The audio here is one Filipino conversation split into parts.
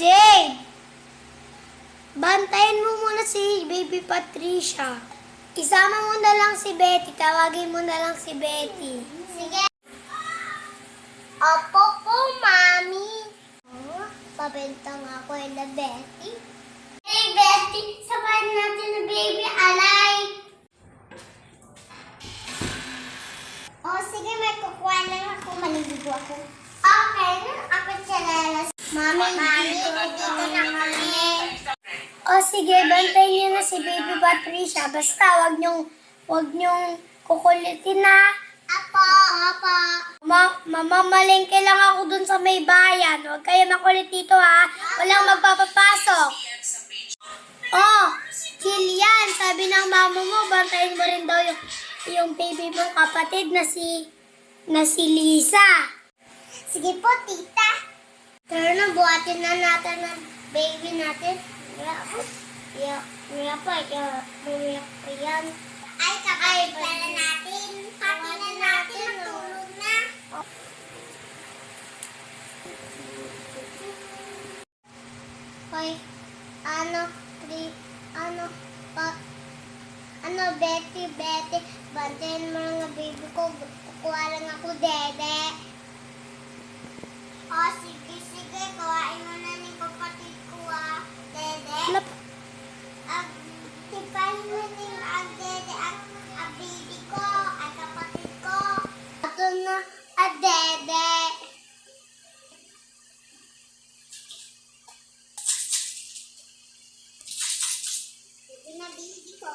Jade! Bantayan mo muna si Baby Patricia. Isama mo na lang si Betty. Tawagin mo na lang si Betty. Sige. Opo po, Mami. Oh, pabenta nga ako na Betty. Hey, Betty, sabayan natin na Baby Alay. Oh, sige, may kukuha lang ako. Maliligo ako. Okay, ako tsalelas. Mami, dito na kami. O sige, bantayan niyo na si Baby Patricia. Basta wag niyong kukulitin na. Apo. Mamamalengke lang ako dun sa may bayan. Huwag kayo makulit dito ha. Walang magpapapasok. Oh, Kilian, sabi ng mama mo, bantayan mo rin daw yung baby mong kapatid na si Lisa. Sige po, tita. Tara na, buhatin na natin ng baby natin. Maya pa yan. Ay, kapatid pala natin. Pati na natin, matulog na. Hoy, Betty, bantayan mo lang ang baby ko. Kukuha lang ako, dede. Oh, sige, kuhain mo na ni kapatid ko, dede. Tipahin mo din ang dede, ang baby ko, ang kapatid ko. Ito na, dede. Ito na, baby ko.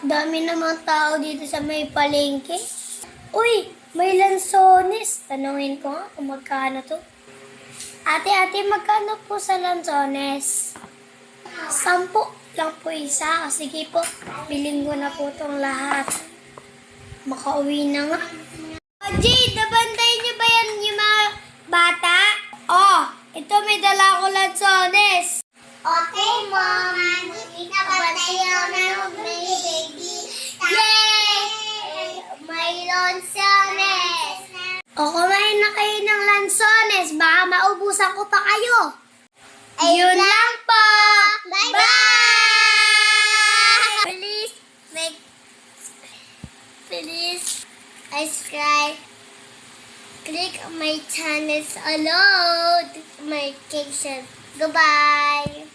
Dami namang tao dito sa may palengke. Uy, may lansones. Tanungin ko nga kung magkano to. Ate, magkano po sa lansones? 10 lang po isa. Sige po, biling ko na po itong lahat. Makauwi na nga. Jade, nabantayin niyo ba yan yung mga bata? Oh, ito may dala ko lansones. Okay, Mom. Nabantayan na yung baby. Yay! May lansones. O, kumain na kayo ng lansones. Baka maubusan ko pa kayo. Ayun lang po. Bye-bye! Please subscribe. Click my channels below notification. Goodbye.